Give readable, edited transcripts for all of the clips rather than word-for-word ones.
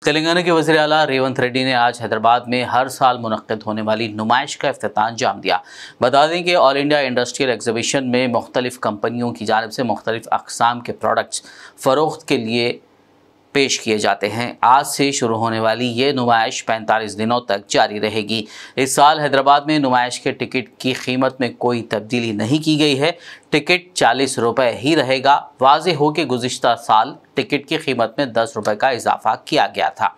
तेलंगाना के वज़ीर आला रेवंत रेड्डी ने आज हैदराबाद में हर साल मुनक्किद होने वाली नुमाइश का इफ्तिताह अंजाम दिया। बता दें कि ऑल इंडिया इंडस्ट्रियल एग्जीबिशन में मुख्तलिफ कंपनियों की जानिब से मुख्तलिफ अक़साम के प्रोडक्ट्स फ़रोख्त के लिए पेश किए जाते हैं। आज से शुरू होने वाली ये नुमाइश 45 दिनों तक जारी रहेगी। इस साल हैदराबाद में नुमाइश के टिकट की कीमत में कोई तब्दीली नहीं की गई है। टिकट 40 रुपये ही रहेगा। वाज़ेह हो कि गुज़िश्ता साल टिकट की कीमत में 10 रुपये का इजाफा किया गया था।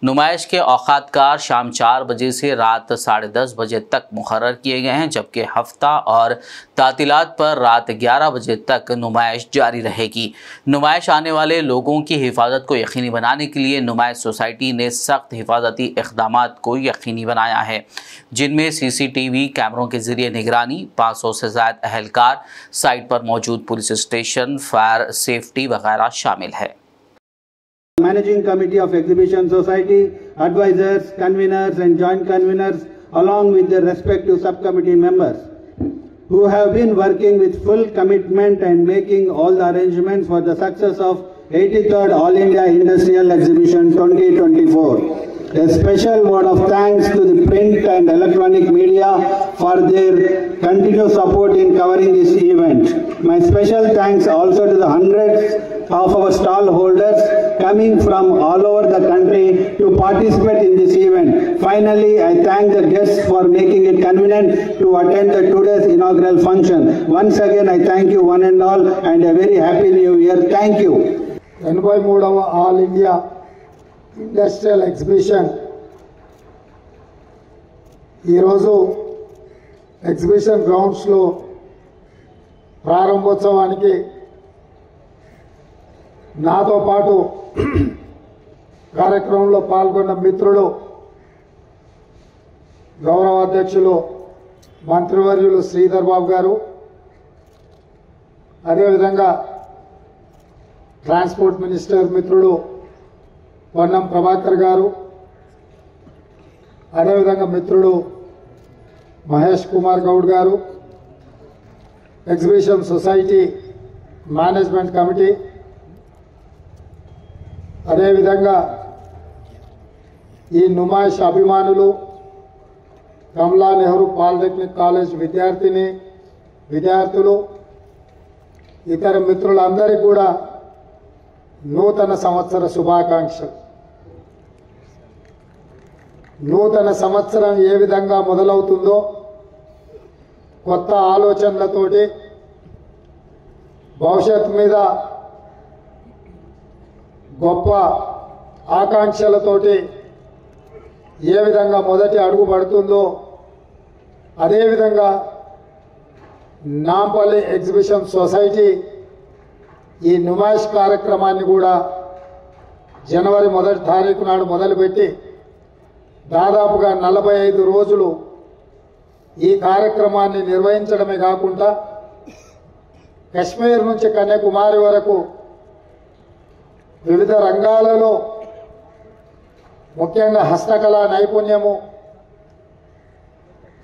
नुमाइश के औक़ातकार शाम 4 बजे से रात 10:30 बजे तक मुकर्रर किए गए हैं, जबकि हफ्ता और तातीलात पर रात 11 बजे तक नुमाइश जारी रहेगी। नुमाइश आने वाले लोगों की हिफाजत को यकीनी बनाने के लिए नुमाइश सोसाइटी ने सख्त हिफाजती इक़दामात को यकीनी बनाया है, जिनमें CCTV कैमरों के ज़रिए निगरानी, 500 से ज़ायद अहलकार, साइट पर मौजूद पुलिस स्टेशन, फायर सेफ्टी वगैरह शामिल है। Managing Committee of Exhibition Society, advisors, conveners and joint conveners along with their respective subcommittee members who have been working with full commitment and making all the arrangements for the success of 83rd All India Industrial Exhibition 2024. A special word of thanks to the print and electronic media for their continued support in covering this event. My special thanks also to the hundreds of our stall holders coming from all over the country to participate in this event. Finally, I thank the guests for making it convenient to attend today's inaugural function. Once again, I thank you one and all and a very happy new year. Thank you. 83వ all India industrial exhibition ఈరోజు exhibition గ్రౌండ్స్లో ప్రారంభోత్సవానికి నాతో పాటు కార్యక్రమంలో పాల్గొన్న మిత్రులు, గౌరవ అధ్యక్షులు మంత్రివర్యులు శ్రీధర్ బాబు గారు, అదేవిధంగా ట్రాన్స్పోర్ట్ మినిస్టర్ మిత్రుడు పొన్నం ప్రభాకర్ గారు, అదేవిధంగా మిత్రుడు మహేష్ కుమార్ గౌడ్ గారు, ఎగ్జిబిషన్ సొసైటీ మేనేజ్మెంట్ కమిటీ, అదేవిధంగా ఈ నుమాయిష్ అభిమానులు, కమలా నెహ్రూ పాలిటెక్నిక్ కాలేజ్ విద్యార్థులు, ఇతర మిత్రులందరికీ కూడా నూతన సంవత్సర శుభాకాంక్షలు. నూతన సంవత్సరం ఏ విధంగా మొదలవుతుందో కొత్త ఆలోచనలతోటి, భవిష్యత్తు మీద గొప్ప ఆకాంక్షలతోటి ఏ విధంగా మొదటి అడుగు పడుతుందో అదేవిధంగా నాంపల్లి ఎగ్జిబిషన్ సొసైటీ ఈ నుమాయిష్ కార్యక్రమాన్ని కూడా జనవరి 1వ తారీఖు నాడు మొదలుపెట్టి దాదాపుగా 45 రోజులు ఈ కార్యక్రమాన్ని నిర్వహించడమే కాకుండా కశ్మీర్ నుంచి కన్యాకుమారి వరకు వివిధ రంగాలలో ముఖ్యంగా హస్తకళా నైపుణ్యము,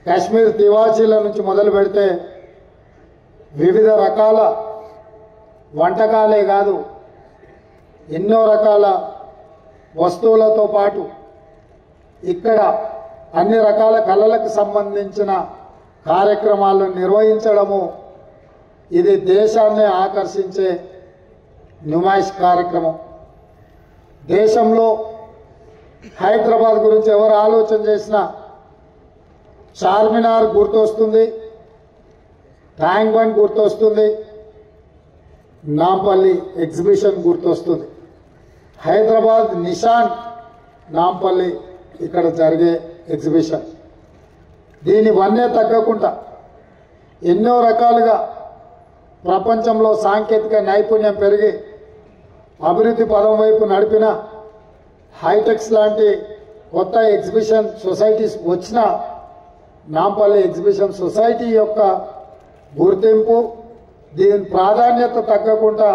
కాశ్మీర్ తివాచీల నుంచి మొదలు పెడితే వివిధ రకాల వంటకాలే కాదు ఎన్నో రకాల వస్తువులతో పాటు ఇక్కడ అన్ని రకాల కళలకు సంబంధించిన కార్యక్రమాలను నిర్వహించడము, ఇది దేశాన్ని ఆకర్షించే నుమాయిష్ కార్యక్రమం. దేశంలో హైదరాబాద్ గురించి ఎవరు ఆలోచన చేసినా చార్మినార్ గుర్తొస్తుంది, ట్యాంక్ బండ్ గుర్తొస్తుంది, నాంపల్లి ఎగ్జిబిషన్ గుర్తొస్తుంది. హైదరాబాద్ నిషాన్ నాంపల్లి ఇక్కడ జరిగే ఎగ్జిబిషన్. దీని వన్నే తగ్గకుండా ఎన్నో రకాలుగా ప్రపంచంలో సాంకేతిక నైపుణ్యం పెరిగి అభివృద్ధి పదం వైపు నడిపిన హైటెక్స్ లాంటి కొత్త ఎగ్జిబిషన్ సొసైటీస్ వచ్చిన నాంపల్లి ఎగ్జిబిషన్ సొసైటీ యొక్క గుర్తింపు, దీని ప్రాధాన్యత తగ్గకుండా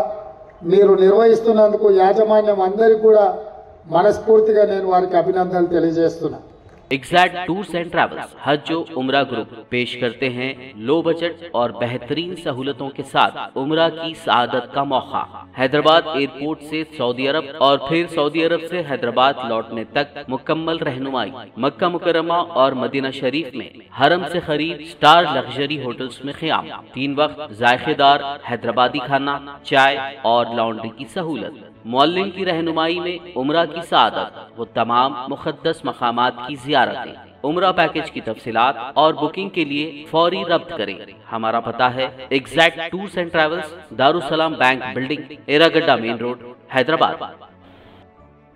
మీరు నిర్వహిస్తున్నందుకు యాజమాన్యం అందరికీ కూడా మనస్ఫూర్తిగా నేను వారికి అభినందనలు తెలియజేస్తున్నా. एग्जैक्ट टूर्स एंड ट्रैवल्स हज उम्रा ग्रुप पेश करते हैं लो बजट और बेहतरीन सहूलतों के साथ उम्रा की सआदत का मौका। हैदराबाद एयरपोर्ट से सऊदी अरब और फिर सऊदी अरब से हैदराबाद लौटने तक मुकम्मल रहनुमाई। मक्का मुकर्रमा और मदीना शरीफ में हरम से खरीद स्टार लग्जरी होटल्स में क़याम। 3 वक्त जायकेदार हैदराबादी खाना, चाय और लॉन्ड्री की सहूलत। मौल्लिम की रहनुमाई में उम्रा की सआदत वो तमाम मुक़द्दस मकामात की ज़ियारतें। उम्रा पैकेज की तफसीलात और बुकिंग के लिए फौरी रब्त करें। हमारा पता है exact tours and travels, Darussalam bank building, Erragadda main road, Hyderabad.